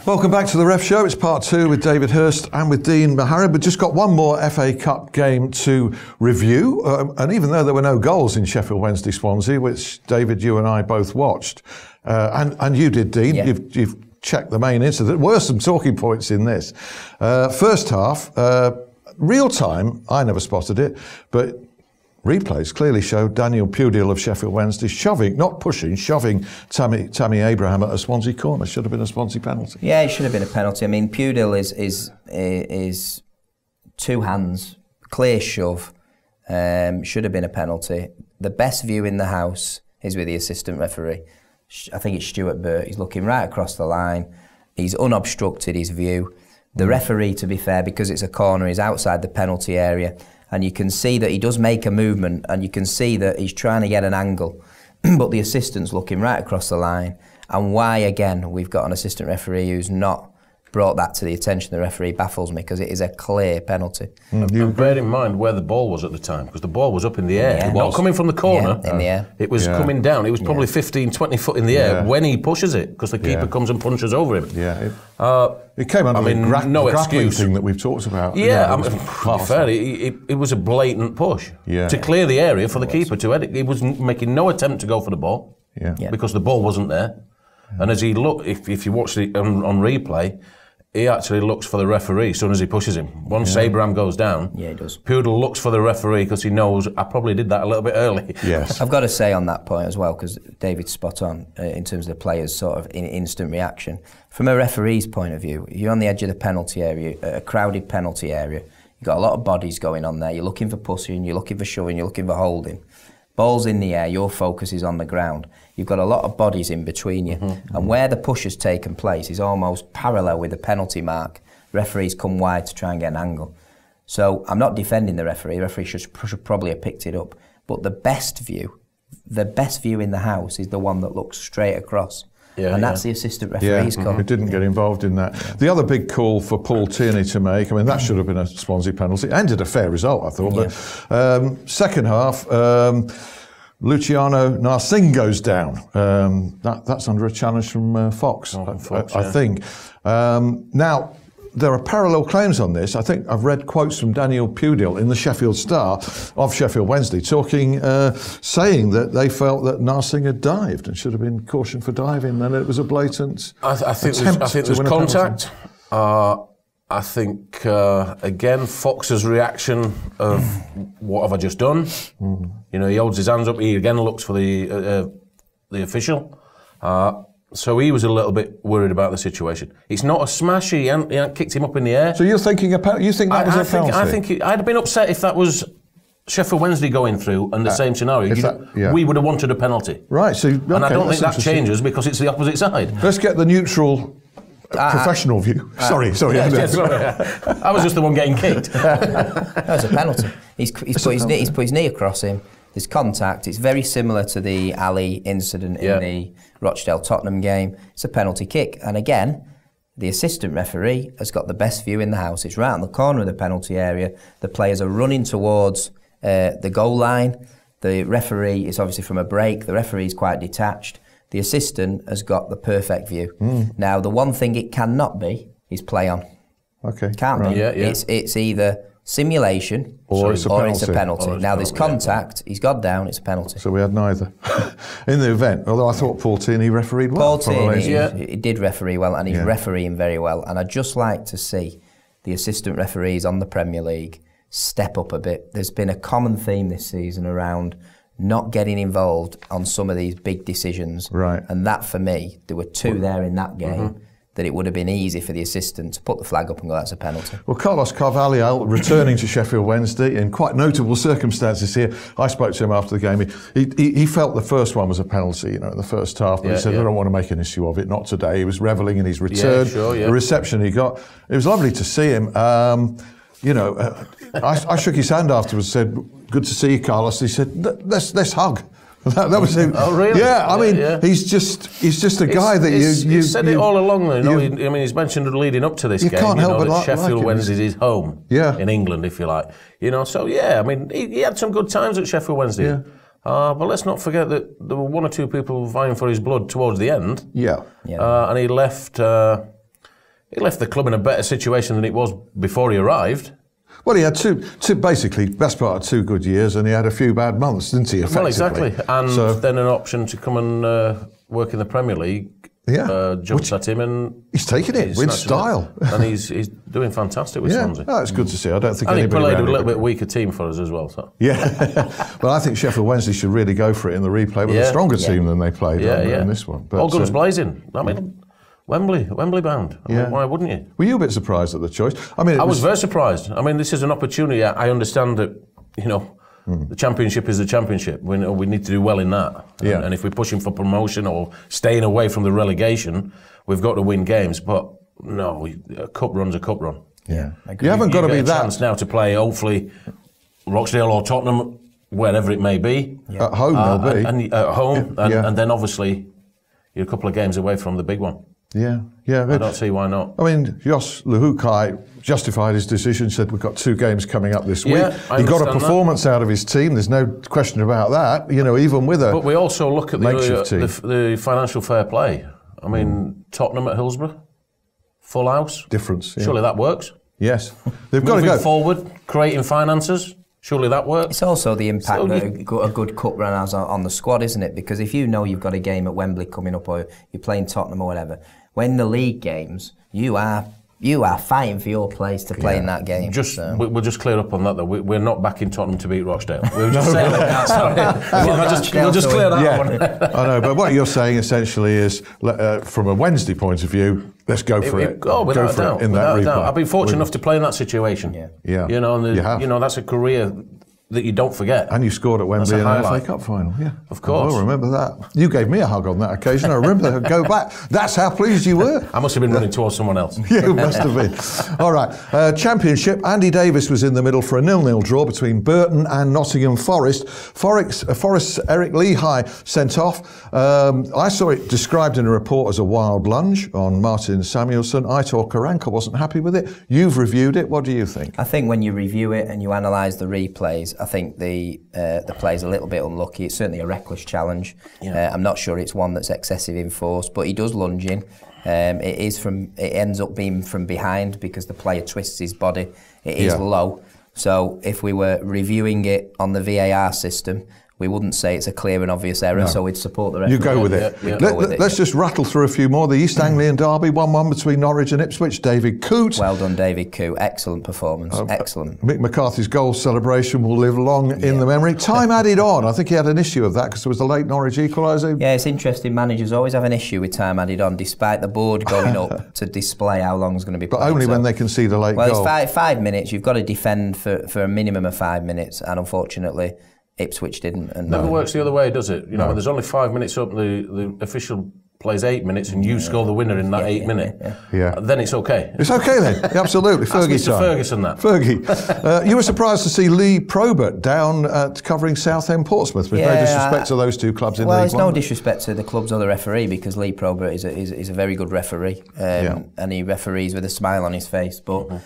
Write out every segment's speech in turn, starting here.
Welcome back to the Ref Show. It's part 2 with David Hirst and with Dean Mohareb. We've just got one more FA Cup game to review. And even though there were no goals in Sheffield Wednesday Swansea, which David, you and I both watched, and you did, Dean, yeah. You've checked the main incident. There were some talking points in this. First half, real time, I never spotted it, but replays clearly showed Daniel Pudil of Sheffield Wednesday shoving, not pushing, shoving Tammy Abraham at a Swansea corner. Should have been a Swansea penalty. Yeah, it should have been a penalty. I mean, Pudil is two hands, clear shove, should have been a penalty. The best view in the house is with the assistant referee. I think it's Stuart Burt. He's looking right across the line. He's unobstructed his view. The referee, to be fair, because it's a corner, is outside the penalty area. And you can see that he does make a movement, and you can see that he's trying to get an angle, but the assistant's looking right across the line. And why, again, we've got an assistant referee who's not brought that to the attention of the referee baffles me, because it is a clear penalty. And bear in mind where the ball was at the time, because the ball was up in the air. Yeah. Not coming from the corner. Yeah, in the air. It was coming down. It was probably 15, 20 foot in the air when he pushes it, because the keeper comes and punches over him. Yeah. It came under the grappling thing that we've talked about. Yeah, to be fair, it was a blatant push to clear the area for the keeper to edit. He was making no attempt to go for the ball because the ball wasn't there. And as he looked, if you watch it on replay, he actually looks for the referee as soon as he pushes him. Once Abraham goes down, he does. Pudil looks for the referee because he knows I probably did that a little bit early. Yes. I've got to say on that point as well, because David's spot on in terms of the players' sort of instant reaction. From a referee's point of view, you're on the edge of the penalty area, a crowded penalty area. You've got a lot of bodies going on there. You're looking for pushing, you're looking for shoving, you're looking for holding. Ball's in the air, your focus is on the ground. You've got a lot of bodies in between you. And where the push has taken place is almost parallel with the penalty mark. Referees come wide to try and get an angle. So I'm not defending the referee. The referee should probably have picked it up. But the best view in the house is the one that looks straight across. And that's the assistant referee's call. He didn't get involved in that. The other big call for Paul Tierney to make, I mean, that should have been a Swansea penalty. It ended a fair result, I thought. But second half, Luciano Narsingh goes down. That's under a challenge from Fox, I think. Now, there are parallel claims on this. I think I've read quotes from Daniel Pudil in the Sheffield Star of Sheffield Wednesday saying that they felt that Narsingh had dived and should have been cautioned for diving, and it was a blatant I think there's contact. I think, again, Fox's reaction of what have I just done? You know, he holds his hands up, he again looks for the official. So he was a little bit worried about the situation. It's not a smash, he hadn't kicked him up in the air. So you think that was a penalty? I think I'd have been upset if that was Sheffield Wednesday going through and the same scenario. We would have wanted a penalty. Right, so... Okay, and I don't think that changes because it's the opposite side. Let's get the neutral... professional view. Sorry. I was just the one getting kicked. That was a penalty. He's put his knee across him. There's contact. It's very similar to the Ali incident in the Rochdale Tottenham game. It's a penalty kick. And again, the assistant referee has got the best view in the house. It's right in the corner of the penalty area. The players are running towards the goal line. The referee is obviously from a break. The referee is quite detached. The assistant has got the perfect view. Now, the one thing it cannot be is play on. Okay. Can't be. It's either simulation or it's a penalty. Now, there's contact. He's got down. It's a penalty. So we had neither. In the event, although I thought Paul Tierney refereed well. Paul Tierney he did referee well, and he's refereeing very well. And I'd just like to see the assistant referees on the Premier League step up a bit. There's been a common theme this season around not getting involved on some of these big decisions. Right. And that, for me, there were two there in that game that it would have been easy for the assistant to put the flag up and go, that's a penalty. Well, Carlos Carvalhal returning to Sheffield Wednesday in quite notable circumstances here. I spoke to him after the game. He felt the first one was a penalty, in the first half, but he said, I don't want to make an issue of it, not today. He was revelling in his return, the reception he got. It was lovely to see him. I shook his hand afterwards, said, good to see you, Carlos. He said, let's hug. That was him. Oh, really? Yeah, I mean, he's just a guy that you said it all along. He's mentioned leading up to this game. Can't help that Sheffield Wednesday is his home in England, if you like. So I mean, he had some good times at Sheffield Wednesday. Yeah. But let's not forget that there were one or two people vying for his blood towards the end. Yeah. And he left. He left the club in a better situation than it was before he arrived. Well, he had two basically, best part of 2 good years, and he had a few bad months, didn't he, effectively? Well, exactly. And then an option to come and work in the Premier League. Yeah. Jumps at him, and he's taking it with style. And he's doing fantastic with Swansea. Oh, it's good to see. I don't think and anybody... he played a little bit weaker team for us as well. So. Yeah. Well, I think Sheffield Wednesday should really go for it in the replay with a stronger team than they played in this one. But, all guns blazing. I mean, Wembley bound. I mean, why wouldn't you? Were you a bit surprised at the choice? I mean, I was very surprised. I mean, this is an opportunity. I understand that, the Championship is the Championship. We need to do well in that. Yeah. And if we're pushing for promotion or staying away from the relegation, we've got to win games. But no, a cup run's a cup run. Yeah. You haven't got to be that... chance now to play, hopefully, Rochdale or Tottenham, wherever it may be. Yeah. At home they'll be. And at home, and then obviously you're a couple of games away from the big one. Yeah. I don't see why not. I mean, Jos Luhukay justified his decision, said we've got 2 games coming up this week. He got a performance out of his team, there's no question about that, even with a... But we also look at the financial fair play. I mean, Tottenham at Hillsborough, full house. Difference. Yeah. Surely that works. Yes. They've got to go. Moving forward, creating finances. Surely that works. It's also the impact that a good cup run has on the squad, isn't it? Because if you know you've got a game at Wembley coming up, or you're playing Tottenham or whatever, when the league games, you are fighting for your place to play in that game. We'll just clear up on that though. We're not backing Tottenham to beat Rochdale. We'll just say that. Sorry. We'll just clear that one. I know, but what you're saying essentially is, from a Wednesday point of view, let's go for it. Without doubt. In that replay. I've been fortunate enough to play in that situation. Yeah. That's a career that you don't forget. And you scored at Wembley in an FA Cup final. Yeah, of course. I remember that. You gave me a hug on that occasion. I remember. Go back. That's how pleased you were. I must have been running towards someone else. You must have been. All right. Championship. Andy Davis was in the middle for a 0-0 draw between Burton and Nottingham Forest. Forest's Eric Lehigh sent off. I saw it described in a report as a wild lunge on Martin Samuelson. Aitor Karanka wasn't happy with it. You've reviewed it. What do you think? I think when you review it and you analyse the replays, I think the play's a little bit unlucky. It's certainly a reckless challenge. I'm not sure it's one that's excessive in force, but he does lunge in. It ends up being from behind because the player twists his body. It is low. So if we were reviewing it on the VAR system, we wouldn't say it's a clear and obvious error, so we'd support the referee. You go with it. Let's just rattle through a few more. The East Anglian derby, 1-1 between Norwich and Ipswich. David Coote. Well done, David Coote. Excellent performance. Excellent. Mick McCarthy's goal celebration will live long in the memory. Time added on. I think he had an issue of that because there was a late Norwich equaliser. Yeah, it's interesting. Managers always have an issue with time added on, despite the board going up to display how long is going to be played. But only when they can see the late goal. Well, it's 5 minutes. You've got to defend for a minimum of 5 minutes, and unfortunately, Ipswich didn't. And never works the other way, does it? When there's only 5 minutes up, the official plays 8 minutes and you score the winner in that 8 minute. Then it's okay. It's okay then, absolutely. Fergie time. Ferguson that. Fergie. You were surprised to see Lee Probert down covering Southend Portsmouth, with no disrespect to those 2 clubs in League One. Well, it's no disrespect to the clubs or the referee, because Lee Probert is a very good referee, and he referees with a smile on his face. But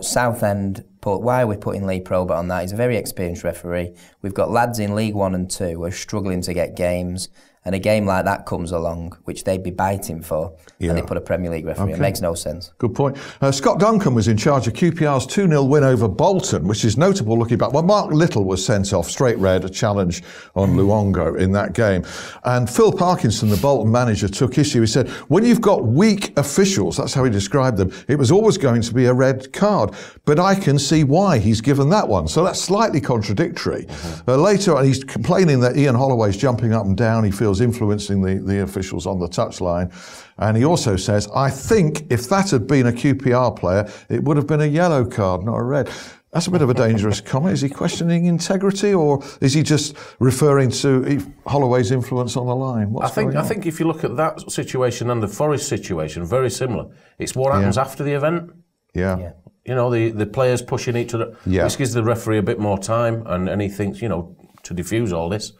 Southend, why are we putting Lee Probert on that? He's a very experienced referee. We've got lads in League 1 and 2 who are struggling to get games, and a game like that comes along, which they'd be biting for, and they put a Premier League referee. It makes no sense. Good point. Scott Duncan was in charge of QPR's 2-0 win over Bolton, which is notable looking back. Well, Mark Little was sent off, straight red, a challenge on Luongo in that game. And Phil Parkinson, the Bolton manager, took issue. He said, when you've got weak officials, that's how he described them, it was always going to be a red card. But I can see why he's given that one. So that's slightly contradictory. Later on, he's complaining that Ian Holloway's jumping up and down. He feels influencing the officials on the touchline. And he also says, I think if that had been a QPR player, it would have been a yellow card, not a red. That's a bit of a dangerous comment. Is he questioning integrity, or is he just referring to Holloway's influence on the line? I think if you look at that situation and the Forest situation, very similar. It's what happens after the event. Yeah. The players pushing each other. This gives the referee a bit more time, and he thinks, to diffuse all this.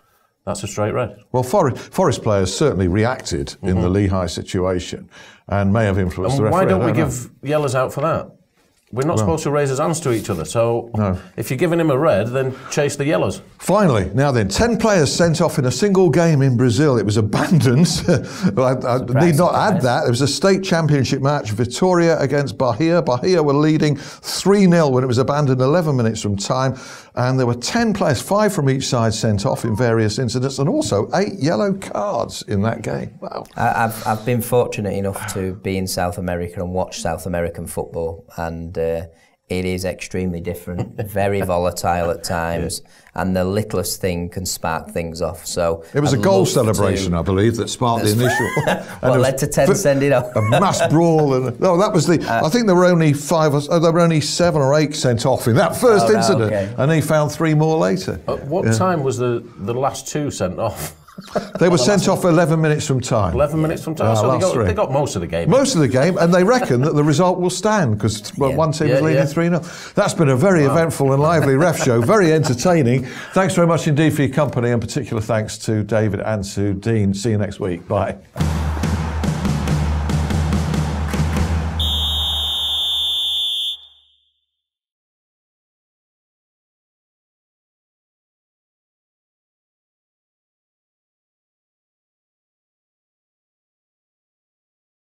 That's a straight red. Well, Forest players certainly reacted in the Lehigh situation and may have influenced the referee. Why don't we give yellows out for that? we're not supposed to raise his hands to each other. So if you're giving him a red, then chase the yellows. Finally, now then, 10 players sent off in a single game in Brazil. It was abandoned. I need not add that. It was a state championship match, Vitória against Bahia. Bahia were leading 3-0 when it was abandoned 11 minutes from time. And there were 10 players, 5 from each side, sent off in various incidents, and also 8 yellow cards in that game. Wow. I've been fortunate enough to be in South America and watch South American football, and it is extremely different, very volatile at times, and the littlest thing can spark things off. So it was a goal celebration, I believe, that sparked the initial. What led to 10 sending off? A mass brawl. That was the. I think there were only 7 or 8 sent off in that first incident, and he found 3 more later. At what time was the last 2 sent off? They were sent off 11 minutes from time. 11 minutes from time, so they got most of the game. Most of the game, and they reckon that the result will stand because one team is leading 3-0. That's been a very eventful and lively ref show, very entertaining. Thanks very much indeed for your company, and particular thanks to David and to Dean. See you next week. Bye.